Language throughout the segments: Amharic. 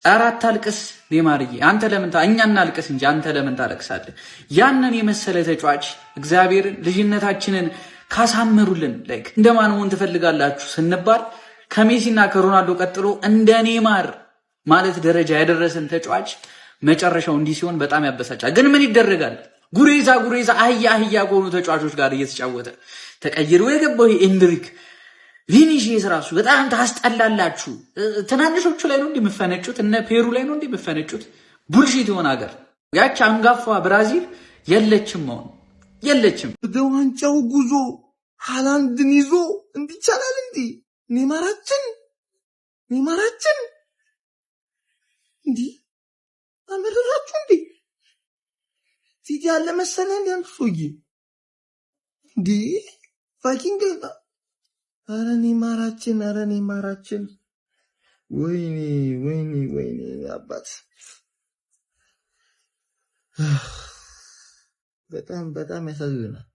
አራት አልቅስ ኔማርዬ አንተ ለምን እኛ እናልቅስ እንጂ አንተ ለምን ታለቅሳለህ? ያንን የመሰለ ተጫዋች እግዚአብሔር ልጅነታችንን ካሳመሩልን ላይክ እንደማን መሆን ትፈልጋላችሁ ስንባል ከሜሲና ከሮናልዶ ቀጥሎ እንደ ኔማር ማለት ደረጃ ያደረሰን ተጫዋች መጨረሻው እንዲህ ሲሆን በጣም ያበሳጫል። ግን ምን ይደረጋል? ጉሬዛ አህያ ከሆኑ ተጫዋቾች ጋር እየተጫወተ ተቀይሮ የገባው ኤንድሪክ ቪኒሺየስ ራሱ በጣም ታስጠላላችሁ። ትናንሾቹ ላይ ነው እንደምፈነጩት እነ ፔሩ ላይ ነው እንደምፈነጩት ቡልሺት የሆነ ሀገር ያቺ አንጋፋ ብራዚል የለችም አሁን የለችም። ወደ ዋንጫው ጉዞ ሃላንድን ይዞ እንዲቻላል እንዴ? ኔማራችን እንዴ አመረራችሁ እንዴ? ፊት ያለ መሰለህ እንዴ አንተ ሰውዬ እንዴ ፋኪንግ አረ ኔማራችን ወይኔ አባት በጣም ያሳዝናል።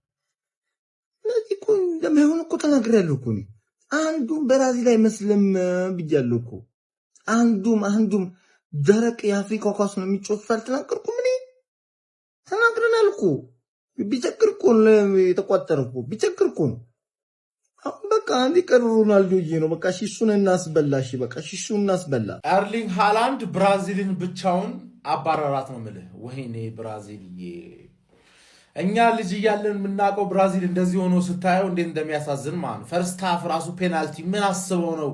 ለዚህ እኮ እንደማይሆን እኮ ተናግሬያለሁ እኮ እኔ አንዱም ብራዚል አይመስልም ብያለሁ እኮ አንዱም ደረቅ የአፍሪካ ኳስ ነው የሚጮህ አልተናገርኩም እኔ ተናግረናል እኮ ቢቸግር እኮ የተቋጠረ እኮ ቢቸግር እኮ ነው። በቃ አንዲ ቀሩ ሮናልዶዬ ነው በቃ ሺሱን እናስበላሽ በቃ ሺሱን እናስበላ። ኤርሊንግ ሃላንድ ብራዚልን ብቻውን አባረራት ነው የምልህ። ወይኔ ብራዚልዬ እኛ ልጅ እያለን የምናውቀው ብራዚል እንደዚህ ሆኖ ስታየው እንዴት እንደሚያሳዝን ማን ፈርስት ሃፍ ራሱ ፔናልቲ ምን አስበው ነው?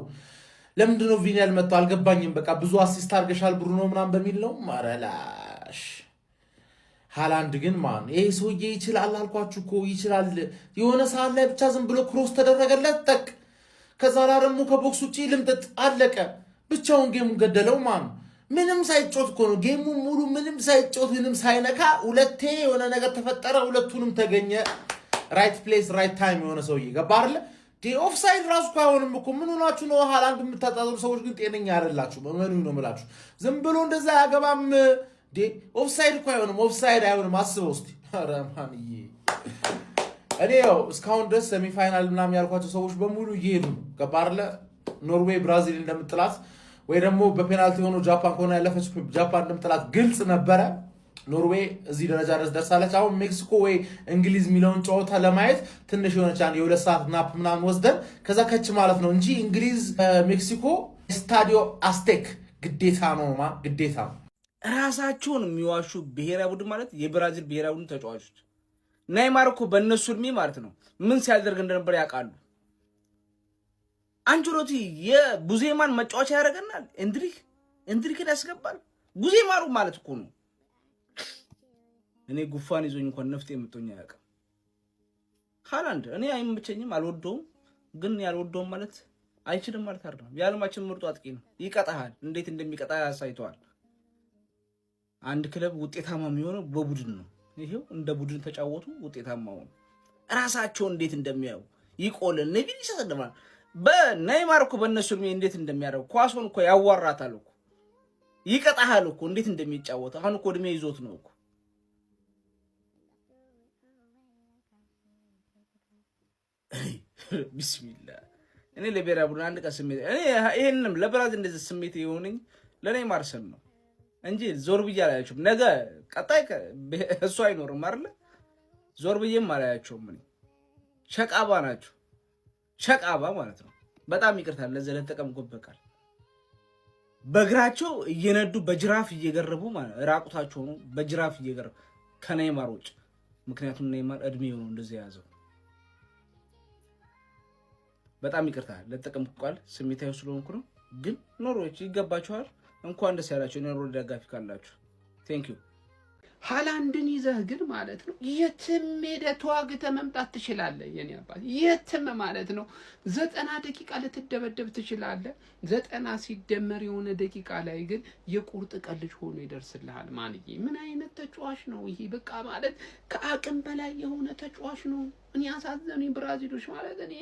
ለምንድን ነው ቪኒ ያልመጣው አልገባኝም። በቃ ብዙ አሲስት አድርገሻል ብሩኖ ምናምን በሚል ነው ማረላሽ። ሃላንድ ግን ማን ይሄ ሰውዬ ይችላል አልኳችሁ እኮ ይችላል። የሆነ ሰዓት ላይ ብቻ ዝም ብሎ ክሮስ ተደረገለት ጠቅ ከዛ ላይ ደግሞ ከቦክስ ውጪ ልምጥጥ አለቀ። ብቻውን ጌሙን ገደለው ማን ምንም ሳይጮት እኮ ነው ጌሙ ሙሉ ምንም ሳይጮት ምንም ሳይነካ ሁለቴ የሆነ ነገር ተፈጠረ ሁለቱንም ተገኘ። ራይት ፕሌስ ራይት ታይም የሆነ ሰውዬ ገባ አይደል? ኦፍሳይድ ራሱ ካይሆንም እኮ ምን ሆናችሁ ነው? ሃላንድ የምታጣጥሩ ሰዎች ግን ጤነኛ አይደላችሁ። በመኑ ነው የምላችሁ። ዝም ብሎ እንደዛ ያገባም ኦፍሳይድ እኮ አይሆንም። ኦፍሳይድ አይሆንም። አስበው እስቲ። ኧረ ማንዬ እኔ ያው እስካሁን ድረስ ሴሚፋይናል ምናምን ያልኳቸው ሰዎች በሙሉ እየሄዱ ገባ አይደል? ኖርዌይ ብራዚል እንደምትጥላት ወይ ደግሞ በፔናልቲ ሆኖ ጃፓን ከሆነ ያለፈች ጃፓን እንደምትጥላት ግልጽ ነበረ። ኖርዌይ እዚህ ደረጃ ድረስ ደርሳለች። አሁን ሜክሲኮ ወይ እንግሊዝ የሚለውን ጨዋታ ለማየት ትንሽ የሆነች አንድ የሁለት ሰዓት ናፕ ምናምን ወስደን ከዛ ከች ማለት ነው እንጂ እንግሊዝ ሜክሲኮ ስታዲዮ አስቴክ ግዴታ ነው ግዴታ ነው። ራሳቸውን የሚዋሹ ብሔራዊ ቡድን ማለት የብራዚል ብሔራዊ ቡድን ተጫዋቾች ኔይማር እኮ በእነሱ እድሜ ማለት ነው ምን ሲያደርግ እንደነበር ያውቃሉ። አንቸሎቲ የቡዜማን መጫወቻ ያደርገናል። ኤንድሪክን ያስገባል። ቡዜማሩ ማለት እኮ ነው። እኔ ጉፋን ይዞኝ እንኳን ነፍጤ የምትሆኝ አያውቅም። ሃላንድ እኔ አይመቸኝም፣ አልወደውም። ግን ያልወደውም ማለት አይችልም ማለት አይደለም። የዓለማችን ምርጡ አጥቂ ነው። ይቀጣሃል። እንዴት እንደሚቀጣ ያሳይተዋል። አንድ ክለብ ውጤታማ የሚሆነው በቡድን ነው። ይሄው እንደ ቡድን ተጫወቱ ውጤታማ ሆኑ። ራሳቸው እንዴት እንደሚያዩ ይቆልን ነቢይ ይሰደማል። በኔይማር እኮ በእነሱ እንዴት እንደሚያደርጉ ኳሱን እኮ ያዋራታል እኮ ይቀጣሃል እኮ እንዴት እንደሚጫወት። አሁን እኮ እድሜ ይዞት ነው እኮ ቢስሚላህ። እኔ ለብሔራዊ ቡድን አንድ ቀን ስሜት እኔ ይሄንንም ለብራዚል እንደዚህ ስሜት የሆነኝ ለኔይማር ስም ነው እንጂ ዞር ብዬ አላያቸውም። ነገ ቀጣይ እሱ አይኖርም አይደል? ዞር ብዬም አላያቸውም። እኔ ሸቃባ ናቸው። ሸቃባ ማለት ነው። በጣም ይቅርታል ለዘለ ተቀምቆበቃል። በእግራቸው እየነዱ በጅራፍ እየገረቡ ማለት ራቁታቸው ነው በጅራፍ እየገረቡ ከኔይማር ውጭ። ምክንያቱም ኔይማር እድሜው ነው እንደዚህ ያዘው። በጣም ይቅርታል ለተቀምቆቃል ስሜታዊ ስለሆንኩ ነው። ግን ኖርዌይች ይገባቸዋል። እንኳን ደስ ያላችሁ ኖርዌይ ደጋፊ ካላችሁ ቴንክ ዩ። ሃላንድን ይዘህ ግን ማለት ነው የትም ሄደህ ተዋግተህ መምጣት ትችላለህ። የኔ አባት የትም ማለት ነው 90 ደቂቃ ልትደበደብ ትችላለህ። 90 ሲደመር የሆነ ደቂቃ ላይ ግን የቁርጥ ቀልጅ ሆኖ ይደርስልሃል። ማንዬ ምን አይነት ተጫዋች ነው ይሄ? በቃ ማለት ከአቅም በላይ የሆነ ተጫዋች ነው። እኔ ያሳዘኑኝ ብራዚሎች ማለት እኔ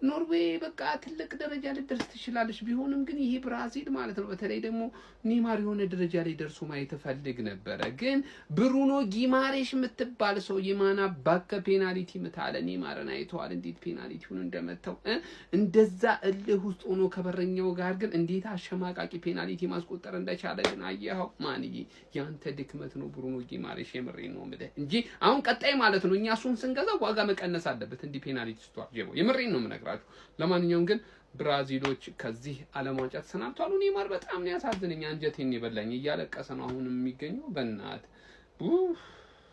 ኖርዌይ በቃ ትልቅ ደረጃ ልደርስ ትችላለች ቢሆንም ግን ይሄ ብራዚል ማለት ነው በተለይ ደግሞ ኔማር የሆነ ደረጃ ላይ ደርሶ ማየት ፈልግ ነበረ። ግን ብሩኖ ጊማሬሽ የምትባል ሰው የማና ባከ ፔናልቲ ምታለ ኔማርን አይተዋል እንዴት ፔናልቲውን እንደመታው እንደዛ እልህ ውስጥ ሆኖ ከበረኛው ጋር ግን እንዴት አሸማቃቂ ፔናልቲ ማስቆጠር እንደቻለ ግን አየኸው። ማንዬ ያንተ ድክመት ነው ብሩኖ ጊማሬሽ የምሬን ነው የምልህ እንጂ አሁን ቀጣይ ማለት ነው እኛ እሱን ስንገዛ ዋጋ መቀነስ አለበት እንዲህ ፔናልቲ ስቷል ጀሞ የምሬን ነው የምነግራችሁ። ለማንኛውም ግን ብራዚሎች ከዚህ ዓለም ዋንጫ ተሰናብተዋል። ኔማር በጣም ነው ያሳዝነኝ አንጀቴን ይበላኝ እያለቀሰ ነው አሁንም የሚገኘው በእናት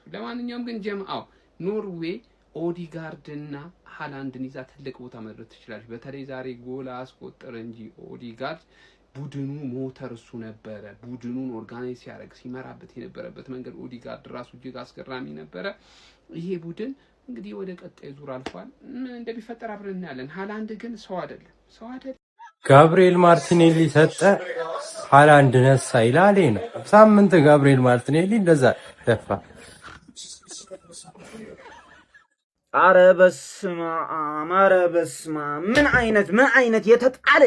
ለማንኛውም ግን ጀማው ኖርዌይ ኦዲጋርድና ሃላንድን ይዛ ትልቅ ቦታ መድረስ ትችላለች። በተለይ ዛሬ ጎል አስቆጠረ እንጂ ኦዲጋርድ ቡድኑ ሞተር እሱ ነበረ። ቡድኑን ኦርጋናይዝ ሲያደርግ ሲመራበት የነበረበት መንገድ ኦዲጋርድ ራሱ እጅግ አስገራሚ ነበረ። ይሄ ቡድን እንግዲህ ወደ ቀጣይ ዙር አልፏል። እንደሚፈጠር አብረን እናያለን። ሃላንድ ግን ሰው አይደለም። ጋብሪኤል ማርቲኔሊ ሰጠ ሃላንድ ነሳ ይላል ነው ሳምንት ጋብሪኤል ማርቲኔሊ እንደዛ ደፋ። አረ በስመ አብ ምን አይነት የተጣለ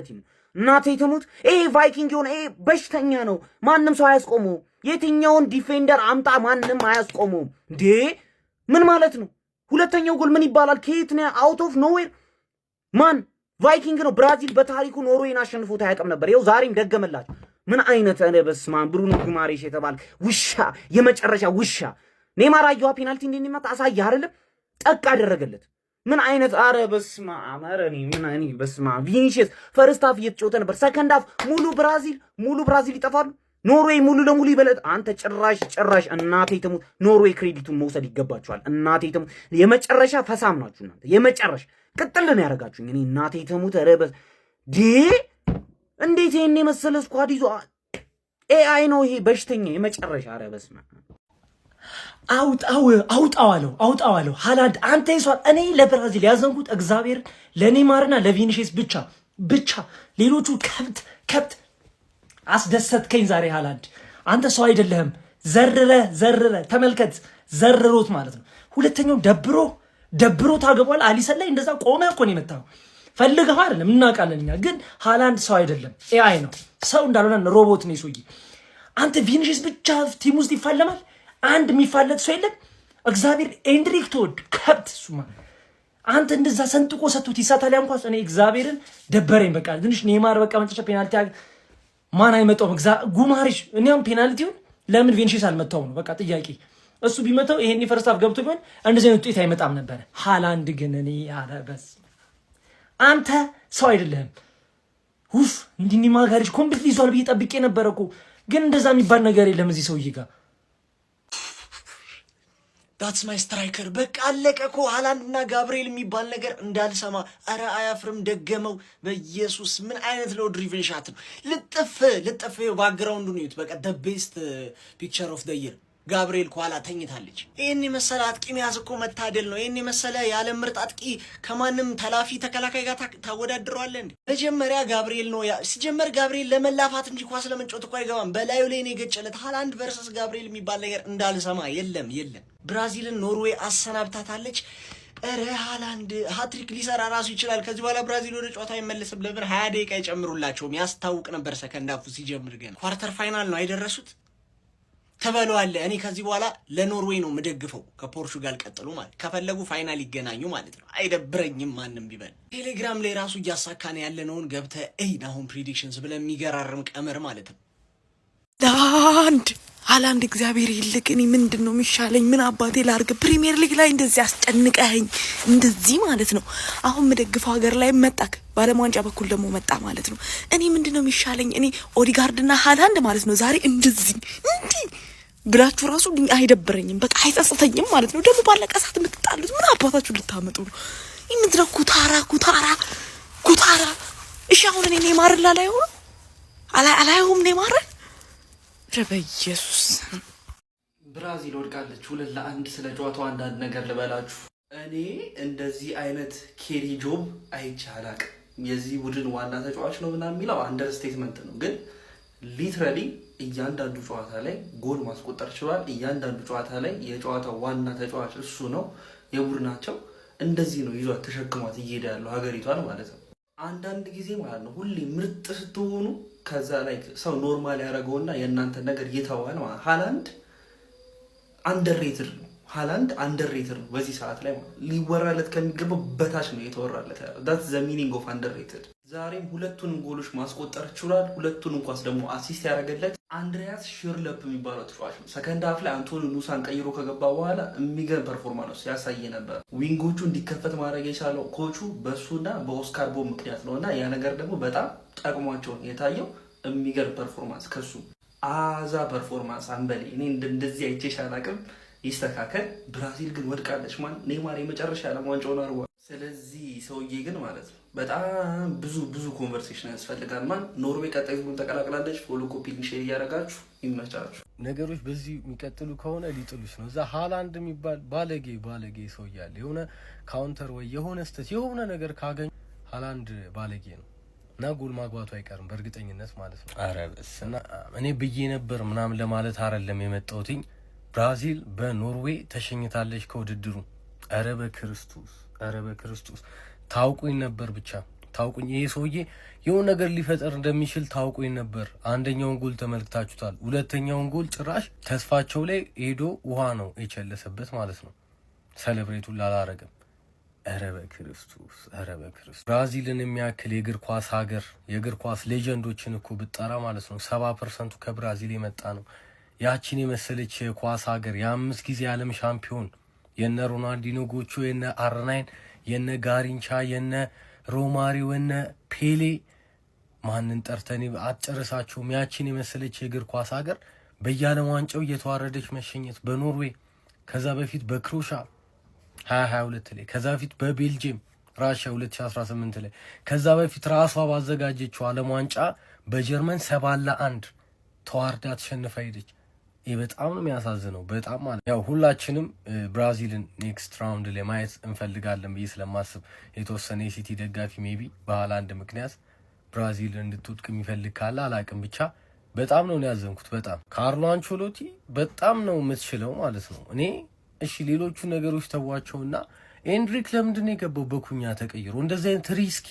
ቲም እናቴ ትሙት። ይሄ ቫይኪንግ የሆነ ይሄ በሽተኛ ነው። ማንም ሰው አያስቆመው። የትኛውን ዲፌንደር አምጣ ማንም አያስቆመው እንዴ! ምን ማለት ነው? ሁለተኛው ጎል ምን ይባላል? ከየት ነው? አውት ኦፍ ኖዌር ማን ቫይኪንግ ነው። ብራዚል በታሪኩ ኖርዌይን አሸንፎት አያውቅም ነበር። ይኸው ዛሬም ደገመላችሁ። ምን አይነት በስመ አብ ብሩኖ ጊማሬሽ የተባለ ውሻ፣ የመጨረሻ ውሻ። ኔማር አየዋ ፔናልቲ እንደሚመታ አሳየ አይደለም? ጠቅ አደረገለት። ምን አይነት አረ በስመ አብ አረኒ ምን በስመ አብ። ቪኒሲየስ ፈርስት ሃፍ እየተጫወተ ነበር። ሰከንድ ሃፍ ሙሉ ብራዚል ይጠፋሉ። ኖርዌይ ሙሉ ለሙሉ ይበለጥ። አንተ ጭራሽ እናቴ ትሙት። ኖርዌይ ክሬዲቱን መውሰድ ይገባችኋል። እናቴ ትሙት። የመጨረሻ ፈሳም ናችሁ እናንተ። የመጨረሻ ቅጥል ነው ያደርጋችሁኝ። እኔ እናቴ ትሙት። ኧረ እንዴት ይሄን የመሰለ ስኳድ ይዞ ኤአይ ነው ይሄ በሽተኛ የመጨረሻ። ኧረ በስመ አውጣዋለሁ ሃላንድ አንተ ይሷል። እኔ ለብራዚል ያዘንኩት እግዚአብሔር ለኔማርና ለቪኒሲየስ ብቻ ሌሎቹ ከብት አስደሰትከኝ ዛሬ ሃላንድ። አንተ ሰው አይደለህም። ዘርረ ተመልከት፣ ዘርሮት ማለት ነው። ሁለተኛው ደብሮ ታገቧል። አሊሰን ላይ እንደዛ ቆመ እኮ ነው የመታው። ፈልገህ አይደለም እናውቃለን እኛ። ግን ሃላንድ ሰው አይደለም፣ ኤአይ ነው። ሰው እንዳልሆነ ሮቦት ነው ይሶይ። አንተ ቪኒሲየስ ብቻ ቲም ውስጥ ይፋለማል። አንድ የሚፋለጥ ሰው የለም። እግዚአብሔር ኤንድሪክ ተወድ ከብት ሱማ አንተ እንደዛ ሰንጥቆ ሰጥቶት ይሳታል። እንኳን እኔ እግዚአብሔርን ደበረኝ። በቃ ትንሽ ኔማር በቃ መጨረሻ ፔናልቲ ማን አይመጣውም። ጉማሬሽ እኔም ፔናልቲውን ለምን ቪኒሲየስ አልመታውም ነው በቃ ጥያቄ። እሱ ቢመታው ይሄን ፈርስት ሃፍ ገብቶ ቢሆን እንደዚህ አይነት ውጤት አይመጣም ነበር። ሃላንድ ግን እኔ አረበስ አንተ ሰው አይደለህም። እንዲህ ማጋሪሽ ኮምፕሊት ይዟል ብዬ ጠብቄ ነበር እኮ። ግን እንደዛ የሚባል ነገር የለም እዚህ ሰውዬ ጋር። ዳትስ ማይ ስትራይከር በቃ አለቀ እኮ። ሃላንድና ጋብሪኤል የሚባል ነገር እንዳልሰማ። አረ አያፍርም፣ ደገመው። በኢየሱስ ምን አይነት ነው ድሪቭን ሻት ነው። ልጥፍ ባክግራውንዱን እዩት። በቃ the best picture of the year። ጋብሪኤል ከኋላ ተኝታለች። ይህን የመሰለ አጥቂ መያዝ እኮ መታደል ነው። ይህን የመሰለ የዓለም ምርጥ አጥቂ ከማንም ተላፊ ተከላካይ ጋር ታወዳድረዋለህ እንዴ? መጀመሪያ ጋብሪኤል ነው ሲጀመር። ጋብሪኤል ለመላፋት እንጂ ኳስ ለመጫወት እኮ አይገባም። በላዩ ላይ ነው የገጨለት። ሃላንድ ቨርሰስ ጋብሪኤል የሚባል ነገር እንዳልሰማ። የለም ብራዚልን ኖርዌይ አሰናብታታለች። ኧረ ሃላንድ ሃትሪክ ሊሰራ ራሱ ይችላል። ከዚህ በኋላ ብራዚል ወደ ጨዋታ አይመለስም። ለምን 20 ደቂቃ ይጨምሩላቸውም? ያስታውቅ ነበር። ሰከንድ ሃፉ ሲጀምር ገና ኳርተር ፋይናል ነው አይደረሱት ተበለዋለ። እኔ ከዚህ በኋላ ለኖርዌይ ነው የምደግፈው ከፖርቹጋል ቀጥሎ ማለት። ከፈለጉ ፋይናል ይገናኙ ማለት ነው። አይደብረኝም ማንም ቢበል። ቴሌግራም ላይ ራሱ እያሳካን ያለነውን ገብተህ አሁን ፕሪዲክሽንስ ብለን የሚገራርም ቀመር ማለት ነው። ሃላንድ እግዚአብሔር ይልቅ እኔ ምንድን ነው የሚሻለኝ? ምን አባቴ ላርግ? ፕሪሚየር ሊግ ላይ እንደዚህ አስጨንቀኸኝ እንደዚህ ማለት ነው። አሁን የምደግፈው ሀገር ላይ መጣክ፣ በዓለም ዋንጫ በኩል ደግሞ መጣ ማለት ነው። እኔ ምንድን ነው የሚሻለኝ? እኔ ኦዲጋርድና ሃላንድ ማለት ነው ዛሬ እንዲህ ብላችሁ ራሱ አይደብረኝም፣ በቃ አይጸጽተኝም ማለት ነው። ደግሞ ባለቀ ሰዓት የምትጣሉት ምን አባታችሁ ልታመጡ ነው? ምንድነው ኩታራ። እሺ አሁን እኔ ኔማርን አላየሁም ኔማርን በኢየሱስ። ብራዚል ወድቃለች 2-1። ስለ ጨዋታው አንዳንድ ነገር ልበላችሁ። እኔ እንደዚህ አይነት ኬሪ ጆብ አይቼ አላቅም። የዚህ ቡድን ዋና ተጫዋች ነው ምናምን የሚለው አንደርስቴትመንት ነው፣ ግን ሊትራሊ እያንዳንዱ ጨዋታ ላይ ጎል ማስቆጠር ችሏል። እያንዳንዱ ጨዋታ ላይ የጨዋታው ዋና ተጫዋች እሱ ነው። የቡድናቸው እንደዚህ ነው ይዟት ተሸክሟት እየሄደ ያለው ሀገሪቷን ማለት ነው። አንዳንድ ጊዜ ማለት ነው ሁሌ ምርጥ ስትሆኑ ከዛ ላይ ሰው ኖርማል ያደረገውና የእናንተ ነገር ይተዋል ማለት። ሃላንድ አንደርሬትድ ነው። ሃላንድ አንደርሬትድ ነው በዚህ ሰዓት ላይ ማለት ሊወራለት ከሚገባው በታች ነው የተወራለት ያለው። that's the meaning of underrated። ዛሬም ሁለቱንም ጎሎች ማስቆጠር ችሏል። ሁለቱንም ኳስ ደግሞ አሲስት ያደረገለት አንድሪያስ ሽርለፕ የሚባለው ተጫዋች ነው። ሰከንድ ሃፍ ላይ አንቶኒ ኑሳን ቀይሮ ከገባ በኋላ የሚገርም ፐርፎርማንስ ያሳየ ነበር። ዊንጎቹ እንዲከፈት ማድረግ የቻለው ኮቹ በሱና በኦስካር ቦብ ምክንያት ነው እና ያ ነገር ደግሞ በጣም ጠቅሟቸው የታየው የሚገርም ፐርፎርማንስ ከሱ አዛ ፐርፎርማንስ አንበሌ እኔ እንደዚህ አይቼሽ አላቅም። ይስተካከል። ብራዚል ግን ወድቃለች። ማን ኔይማር የመጨረሻ ዓለም ዋንጫውን አርጓል። ስለዚህ ሰውዬ ግን ማለት ነው በጣም ብዙ ኮንቨርሴሽን ያስፈልጋል። ማን ኖርዌይ ቀጣይ ዙሩን ተቀላቅላለች። ፎሎ ኮፒ ሼር እያደረጋችሁ ይመቻችሁ። ነገሮች በዚህ የሚቀጥሉ ከሆነ ሊጥሉሽ ነው። እዛ ሃላንድ የሚባል ባለጌ ሰው እያለ የሆነ ካውንተር ወይ የሆነ ስተት የሆነ ነገር ካገኙ ሃላንድ ባለጌ ነው እና ጎል ማግባቱ አይቀርም በእርግጠኝነት ማለት ነው። ኧረ በስመ አብ እኔ ብዬ ነበር ምናምን ለማለት አይደለም የመጣሁትኝ። ብራዚል በኖርዌይ ተሸኝታለች ከውድድሩ። ኧረ በክርስቶስ ታውቁኝ ነበር፣ ብቻ ታውቁኝ። ይሄ ሰውዬ የሆነ ነገር ሊፈጠር እንደሚችል ታውቁኝ ነበር። አንደኛውን ጎል ተመልክታችሁታል። ሁለተኛውን ጎል ጭራሽ ተስፋቸው ላይ ሄዶ ውሃ ነው የቸለሰበት ማለት ነው። ሰለብሬቱን ላላረገም። ኧረ በክርስቶስ ብራዚልን የሚያክል የእግር ኳስ ሀገር የእግር ኳስ ሌጀንዶችን እኮ ብጠራ ማለት ነው 70% ከብራዚል የመጣ ነው። ያቺን የመሰለች የኳስ ሀገር የ5 ጊዜ ዓለም ሻምፒዮን የነ ሮናልዲኖ ጎቾ፣ የነ አርናይን፣ የነ ጋሪንቻ፣ የነ ሮማሪዮ፣ የነ ፔሌ ማንን ጠርተኔ አትጨርሳቸውም። ያቺን የመሰለች የእግር ኳስ ሀገር በየዓለም ዋንጫው እየተዋረደች መሸኘት በኖርዌይ ከዛ በፊት በክሮሻ 2022 ላይ ከዛ በፊት በቤልጅየም ራሽያ 2018 ላይ ከዛ በፊት ራሷ ባዘጋጀችው ዓለም ዋንጫ በጀርመን 7-1 ተዋርዳ ተሸንፋ ሄደች። ይህ በጣም ነው የሚያሳዝነው። በጣም ማለት ያው ሁላችንም ብራዚልን ኔክስት ራውንድ ላይ ማየት እንፈልጋለን ብዬ ስለማስብ የተወሰነ የሲቲ ደጋፊ ሜቢ በሃላንድ ምክንያት ብራዚልን እንድትወድቅ የሚፈልግ ካለ አላቅም። ብቻ በጣም ነው ያዘንኩት። በጣም ካርሎ አንቸሎቲ በጣም ነው የምትችለው ማለት ነው። እኔ እሺ ሌሎቹ ነገሮች ተዋቸውና ኤንድሪክ ለምንድን ነው የገባው በኩኛ ተቀይሮ? እንደዚህ አይነት ሪስኪ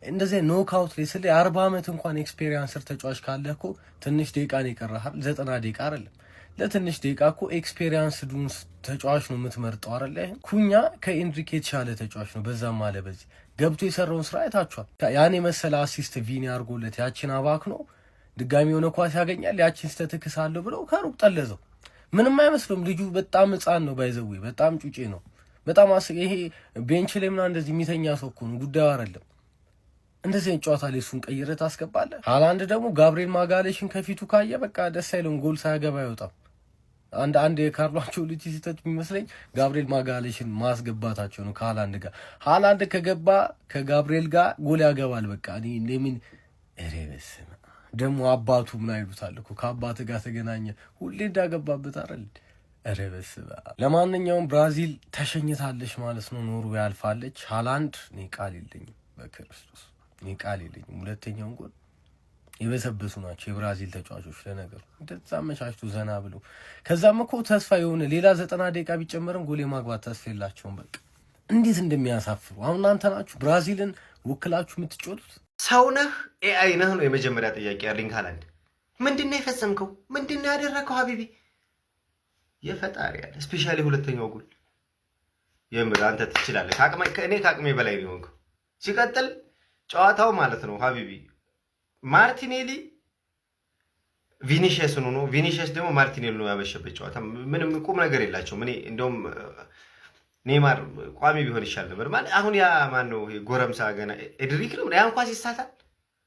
እንደዚህ ኖክአውት ላይ ስለ 40 ዓመት እንኳን ኤክስፔሪየንስ ተጫዋች ካለ እኮ ትንሽ ደቂቃ ነው ይቀርሃል። 90 ደቂቃ አይደለም ለትንሽ ደቂቃ እኮ ኤክስፔሪየንስ ዱንስ ተጫዋች ነው የምትመርጠው አይደለ? ኩኛ ከኤንድሪክ የተሻለ ተጫዋች ነው። በዛም አለ በዚህ ገብቶ የሰራውን ስራ አይታችኋል። ያን የመሰለ አሲስት ቪኒ አድርጎለት ያችን አባክ ነው ድጋሚ የሆነ ኳስ ያገኛል። ያችን ስተትክሳለሁ ብለው ከሩቅ ጠለዘው። ምንም አይመስልም። ልጁ በጣም ህፃን ነው። ባይዘዌ በጣም ጩጬ ነው። በጣም ይሄ ቤንች ላይ ምናምን እንደዚህ የሚተኛ ሰው እኮ ነው። ጉዳዩ አይደለም። እንደዚህ ጨዋታ ላይ እሱን ቀይረህ ታስገባለህ። ሃላንድ ደግሞ ጋብሪኤል ማጋሌሽን ከፊቱ ካየ በቃ ደስ አይለውም። ጎል ሳያገባ አይወጣም። አንድ የካርሎ አንቸሎቲ ስህተት የሚመስለኝ ጋብሪኤል ማጋሌሽን ማስገባታቸው ነው ከሃላንድ ጋር። ሃላንድ ከገባ ከጋብሪኤል ጋር ጎል ያገባል። በቃ እኔ ለምን እሬበስ ደግሞ አባቱ ምን አይሉታል እኮ ከአባት ጋር ተገናኘ ሁሌ እንዳገባበት አይደል? እሬበስ ለማንኛውም ብራዚል ተሸኝታለች ማለት ነው። ኖርዌይ አልፋለች። ሃላንድ እኔ ቃል የለኝም፣ በክርስቶስ እኔ ቃል የለኝም። ሁለተኛውን ጎል የበሰበሱ ናቸው የብራዚል ተጫዋቾች። ለነገሩ እንደዛ አመቻችቶ ዘና ብለው ከዛም እኮ ተስፋ የሆነ ሌላ 90 ደቂቃ ቢጨመርም ጎል የማግባት ተስፋ የላቸውም። በቃ እንዴት እንደሚያሳፍሩ አሁን እናንተ ናችሁ ብራዚልን ወክላችሁ የምትጮቱት። ሰው ነህ ኤአይ ነህ ነው የመጀመሪያ ጥያቄ ያለኝ። ሃላንድ ምንድነው የፈጸምከው? ምንድነው ያደረከው? ሀቢቢ የፈጣሪ ያለ ስፔሻሊ ሁለተኛው ጎል የምር አንተ ትችላለህ። እኔ ከአቅሜ በላይ ነው የሆንከው። ሲቀጥል ጨዋታው ማለት ነው ሀቢቢ ማርቲኔሊ ቪኒሺየስ ነው። ቪኒሺየስ ደግሞ ማርቲኔሊ ነው ያበሸበት ጨዋታ። ምንም ቁም ነገር የላቸውም። እኔ እንደውም ኔይማር ቋሚ ቢሆን ይሻል ነበር። ማለት አሁን ያ ማን ነው ጎረምሳ ገና ኤድሪክ ነው ያን ኳስ ይሳታል።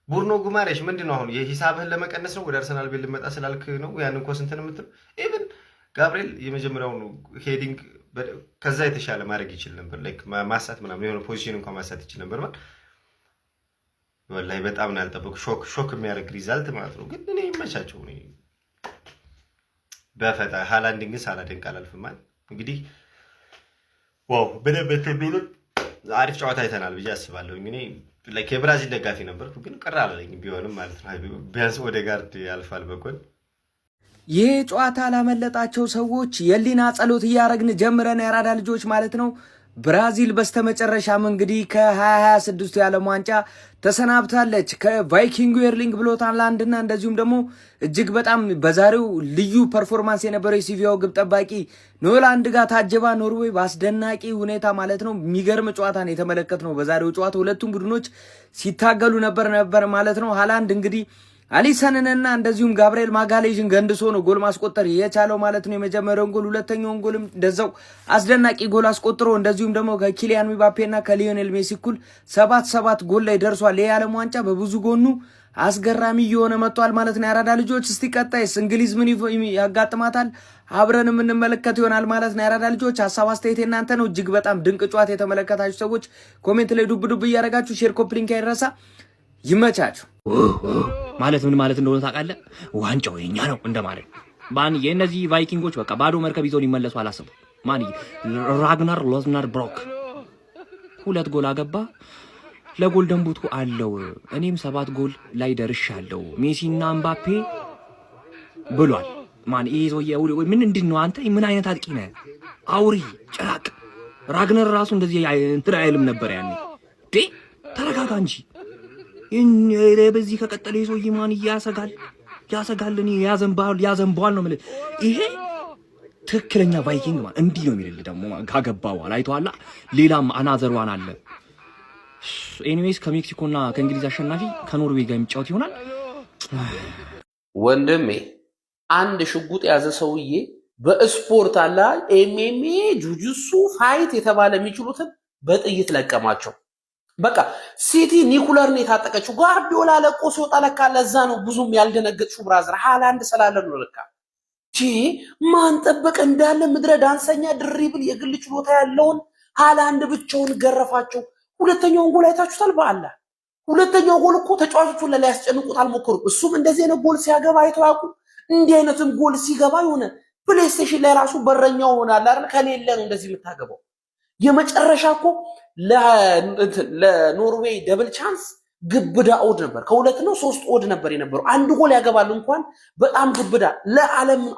ቡርኖ ጉማሬሽ ምንድነው አሁን የሂሳብህን ለመቀነስ ነው ወደ አርሰናል ቤት ልመጣ ስላልክ ነው ያን ኳስ እንትን የምትለው? ኢቭን ጋብሪኤል የመጀመሪያውን ሄዲንግ ከዛ የተሻለ ማድረግ ይችል ነበር። ላይክ ማሳት ምናምን የሆነ ፖዚሽን እንኳን ማሳት ይችል ነበር ማለት ወላሂ በጣም ነው ያልጠበቁ። ሾክ የሚያደርግ ሪዛልት ማለት ነው። ግን እኔ ይመቻቸው ነው በፈጣ ሃላንድን ግን ሳላደንቅ አላልፍም ማለት እንግዲህ ዋው በደበተብሉ አሪፍ ጨዋታ አይተናል ብዬ አስባለሁ። እኔ ላይክ የብራዚል ደጋፊ ነበርኩ ግን ቅር አላለኝም ቢሆንም ማለት ነው። ቢያንስ ኦዴጋርድ ያልፋል በጎል። ይህ ጨዋታ ላመለጣቸው ሰዎች የሊና ጸሎት እያረግን ጀምረን የአራዳ ልጆች ማለት ነው። ብራዚል በስተመጨረሻም እንግዲህ ከ2026 የዓለም ዋንጫ ተሰናብታለች ከቫይኪንጉ ኤርሊንግ ብሎት ሃላንድና እንደዚሁም ደግሞ እጅግ በጣም በዛሬው ልዩ ፐርፎርማንስ የነበረው የሲቪያው ግብ ጠባቂ ኖላንድ ጋር ታጀባ ኖርዌይ በአስደናቂ ሁኔታ ማለት ነው የሚገርም ጨዋታን የተመለከትነው። በዛሬው ጨዋታ ሁለቱም ቡድኖች ሲታገሉ ነበር ማለት ነው። ሃላንድ እንግዲህ አሊሰንንና እንደዚሁም ጋብርኤል ማጋሌዥን ገንድሶ ነው ጎል ማስቆጠር የቻለው ማለት ነው። የመጀመሪያውን ጎል ሁለተኛውን ጎልም እንደዛው አስደናቂ ጎል አስቆጥሮ እንደዚሁም ደግሞ ከኪሊያን ምባፔና ከሊዮኔል ሜሲ እኩል 7 ጎል ላይ ደርሷል። የዓለም ዋንጫ በብዙ ጎኑ አስገራሚ እየሆነ መጥቷል ማለት ነው። የአራዳ ልጆች እስቲ ቀጣይስ እንግሊዝ ምን ያጋጥማታል አብረን የምንመለከት ይሆናል ማለት ነው። የአራዳ ልጆች ሀሳብ አስተያየት እናንተ ነው። እጅግ በጣም ድንቅ ጨዋታ የተመለከታችሁ ሰዎች ኮሜንት ላይ ዱብ እያደረጋችሁ ሼር ኮፕሊንክ አይረሳ። ይመቻችሁ። ማለት ምን ማለት እንደሆነ ታውቃለህ? ዋንጫው የኛ ነው እንደማለት። ማን የእነዚህ ቫይኪንጎች በቃ ባዶ መርከብ ይዘው ሊመለሱ አላሰቡ። ማን ራግናር ሎዝናር ብሮክ 2 ጎል አገባ። ለጎል ደንቡቱ አለው። እኔም 7 ጎል ላይ ደርሻለሁ ሜሲና ምባፔ ብሏል። ማን ይዞ ምን እንድነው አንተ ምን አይነት አጥቂ ነህ? አውሪ ጭራቅ። ራግነር ራሱ እንደዚህ እንትን አይልም ነበር ያኔ። ተረጋጋ እንጂ በዚህ ከቀጠለ ይዞ ማን ያሰጋል እኔ ያዘንባል ነው ማለት። ይሄ ትክክለኛ ቫይኪንግ ማለት እንዲህ ነው የሚልል ደግሞ ካገባው አይተዋላ። ሌላም አናዘርዋን አለ። ኤኒዌይስ ከሜክሲኮና ከእንግሊዝ አሸናፊ ከኖርዌይ ጋር የሚጫወት ይሆናል። ወንድሜ አንድ ሽጉጥ ያዘ ሰውዬ በስፖርት አላ ኤምኤምኤ ጁጁሱ ፋይት የተባለ የሚችሉትን በጥይት ለቀማቸው። በቃ ሲቲ ኒኩለርን የታጠቀችው ጓርዲዮላ ለቆ ሲወጣ ለካ ለዛ ነው ብዙም ያልደነገጥሽው ብራዘር ሃላንድ ስላለ ነው። ለካ ማን ጠበቀ እንዳለ ምድረ ዳንሰኛ ድሪብል የግል ችሎታ ያለውን ሃላንድ ብቻውን ገረፋቸው። ሁለተኛውን ጎል አይታችሁታል። በአላ ሁለተኛው ጎል እኮ ተጫዋቾቹን ላይ ያስጨንቁት አልሞከሩም። እሱም እንደዚህ አይነት ጎል ሲያገባ አይተው ያውቁ። እንዲህ አይነትም ጎል ሲገባ የሆነ ፕሌይስቴሽን ላይ ራሱ በረኛው ሆናል አይደል? ከሌለ ነው እንደዚህ የምታገባው። የመጨረሻ እኮ ለኖርዌይ ደብል ቻንስ ግብዳ ኦድ ነበር። ከ2 ነው 3 ኦድ ነበር የነበረው። አንድ ጎል ያገባል እንኳን በጣም ግብዳ።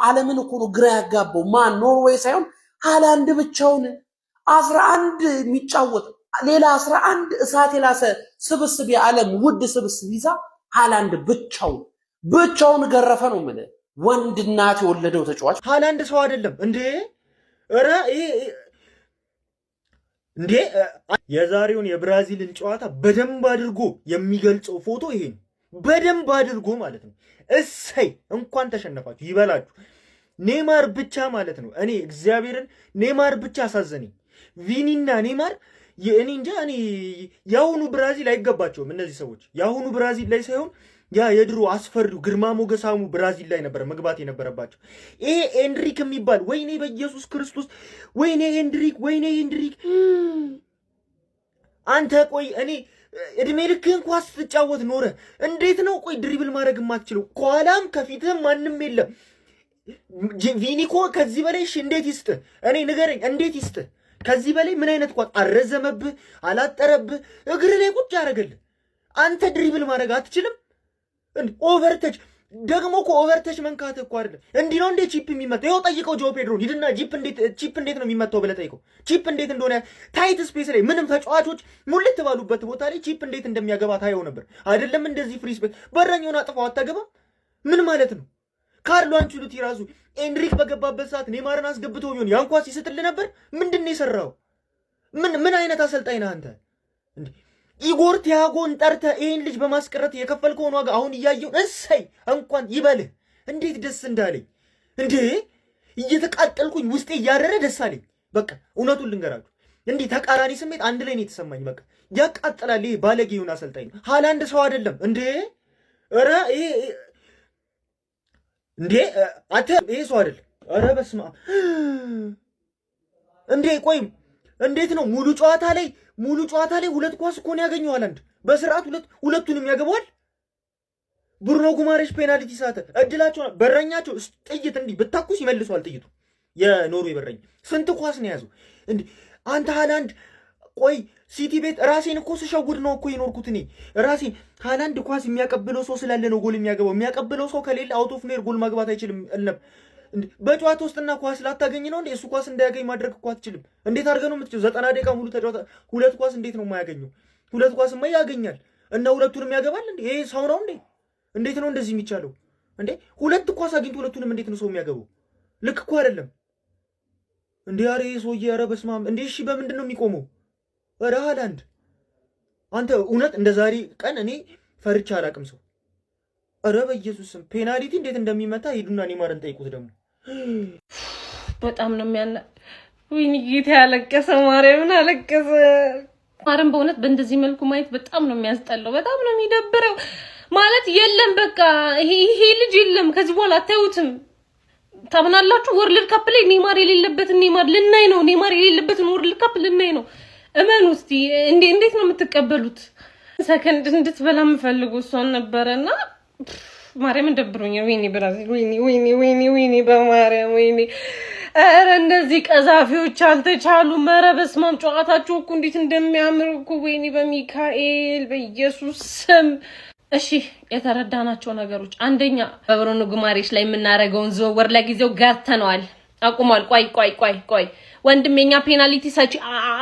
ዓለምን እኮ ነው ግራ ያጋባው። ማን ኖርዌይ ሳይሆን ሃላንድ ብቻውን 11 የሚጫወት ሌላ 11 እሳት የላሰ ስብስብ የዓለም ውድ ስብስብ ይዛ ሃላንድ ብቻውን ገረፈ ነው ማለት። ወንድ እናት የወለደው ተጫዋች ሃላንድ ሰው አይደለም እንዴ? ኧረ እንዴ የዛሬውን የብራዚልን ጨዋታ በደንብ አድርጎ የሚገልጸው ፎቶ ይሄ ነው። በደንብ አድርጎ ማለት ነው። እሰይ እንኳን ተሸነፋችሁ ይበላችሁ። ኔማር ብቻ ማለት ነው። እኔ እግዚአብሔርን ኔማር ብቻ አሳዘነኝ። ቪኒና ኔማር እኔ እንጃ። እኔ የአሁኑ ብራዚል አይገባቸውም እነዚህ ሰዎች። የአሁኑ ብራዚል ላይ ሳይሆን ያ የድሮ አስፈሪው ግርማ ሞገሳሙ ብራዚል ላይ ነበር መግባት የነበረባቸው። ይሄ ኤንድሪክ የሚባል ወይኔ በኢየሱስ ክርስቶስ ወይኔ ኤንድሪክ አንተ ቆይ እኔ እድሜ ልክህን ኳስ ስትጫወት ኖረ እንዴት ነው ቆይ ድሪብል ማድረግ የማትችለው? ከኋላም ከፊትህም ማንም የለም። ቪኒኮ ከዚህ በላይ እሺ እንዴት ይስጥ? እኔ ንገረኝ እንዴት ይስጥ? ከዚህ በላይ ምን አይነት ኳስ አረዘመብህ? አላጠረብህ? እግር ላይ ቁጭ አደረገልህ። አንተ ድሪብል ማድረግ አትችልም? ኦቨርተች ደግሞ እኮ ኦቨርተች መንካት እኮ አይደለም። እንዲህ ነው እንዴ ቺፕ የሚመታው? ይኸው ጠይቀው ጆ ፔድሮን ሂድና ቺፕ እንዴት ነው የሚመታው ብለህ ጠይቀው። ቺፕ እንዴት እንደሆነ ታይት ስፔስ ላይ ምንም ተጫዋቾች ሙልት ባሉበት ቦታ ላይ ቺፕ እንዴት እንደሚያገባ ታየው ነበር አይደለም? እንደዚህ ፍሪ ስፔስ በረኛውን አጥፋው አታገባም? ምን ማለት ነው? ካርሎ አንቸሎቲ ራሱ ኤንድሪክ በገባበት ሰዓት ኔማርን አስገብቶ ቢሆን ያን ኳስ ይስጥልህ ነበር? ምንድን ነው የሰራው? ምን አይነት አሰልጣኝ ነህ አንተ እንዴ? ኢጎር ቲያጎን ጠርተህ ይሄን ልጅ በማስቀረት የከፈልከውን ዋጋ አሁን እያየው እሰይ እንኳን ይበልህ። እንዴት ደስ እንዳለኝ እንዴ! እየተቃጠልኩኝ ውስጤ እያረረ ደስ አለኝ። በቃ እውነቱን ልንገራችሁ እንዲህ ተቃራኒ ስሜት አንድ ላይ ነው የተሰማኝ። በቃ ያቃጥላል። ይሄ ባለጌውን አሰልጣኝ ነው። ሃላንድ ሰው አይደለም እንዴ! ኧረ ይሄ እንዴ አንተ ይሄ ሰው አይደለም። ኧረ በስመ አብ እንዴ! ቆይ እንዴት ነው ሙሉ ጨዋታ ላይ 2 ኳስ እኮ ነው ያገኘው ሃላንድ በስርዓት ሁለቱንም ያገባዋል። ብሩኖ ጉማሬሽ ፔናልቲ ሳተ። እድላቸው በረኛቸው ጥይት እንዲህ ብታኩስ ይመልሷል ጥይቱ። የኖርዌይ በረኛ ስንት ኳስ ነው ያዘው እንዴ አንተ ሃላንድ። ቆይ ሲቲ ቤት ራሴን እኮ ስሸውድ ነው እኮ የኖርኩት እኔ ራሴን። ሃላንድ ኳስ የሚያቀብለው ሰው ስላለ ነው ጎል የሚያገባው። የሚያቀብለው ሰው ከሌለ አውት ኦፍ ኔር ጎል ማግባት አይችልም። በጨዋታ ውስጥና ኳስ ላታገኝ ነው እንዴ? እሱ ኳስ እንዳያገኝ ማድረግ እኮ አትችልም። እንዴት አድርገህ ነው የምትችለው? 90 ደቂቃ ሙሉ ተጫወተ። ሁለት ኳስ እንዴት ነው የማያገኘው? ሁለት ኳስማ ያገኛል እና ሁለቱንም ያገባል እንዴ? ይሄ ሰው ነው እንዴ? እንዴት ነው እንደዚህ የሚቻለው እንዴ? ሁለት ኳስ አግኝቶ ሁለቱንም እንዴት ነው ሰው የሚያገባው? ልክ እኮ አይደለም እንዴ! ኧረ ሰውዬ፣ ኧረ በስመ አብ እንዴ! እሺ በምንድን ነው የሚቆመው? ኧረ ሃላንድ አንተ እውነት እንደ ዛሬ ቀን እኔ ፈርቻ አላቅም ሰው። ኧረ በኢየሱስ ስም ፔናልቲ እንዴት እንደሚመታ ሄዱና ኔማርን ጠይቁት። ደግሞ በጣም ነው የሚያና ወይኔ ጌታ ያለቀሰ ማርያምን አለቀሰ። ማርያም በእውነት በእንደዚህ መልኩ ማየት በጣም ነው የሚያስጠላው። በጣም ነው የሚደብረው። ማለት የለም በቃ ይሄ ልጅ የለም ከዚህ በኋላ አታዩትም። ታምናላችሁ? ወርልድ ካፕ ላይ ኔማር የሌለበትን ኔማር ልናይ ነው። ኔማር የሌለበትን ወርልድ ካፕ ልናይ ነው። እመኑ እስቲ። እንዴት ነው የምትቀበሉት? ሰከንድ እንድትበላ የምፈልጉ እሷን ነበረና ማርያም እንደብሮኛል። ወይኔ ብራዚል፣ ወይኔ በማርያም ወይኔ። ኧረ እንደዚህ ቀዛፊዎች አልተቻሉም። ኧረ በስመ አብ ጨዋታቸው እኮ እንዴት እንደሚያምር እኮ። ወይኔ በሚካኤል በኢየሱስ ስም። እሺ የተረዳናቸው ነገሮች፣ አንደኛ በብሩኖ ጉማሬሽ ላይ የምናደርገውን ዝውውር ለጊዜው ገርተነዋል፣ አቁሟል። ቆይ ወንድሜኛ ፔናልቲ ሰጪ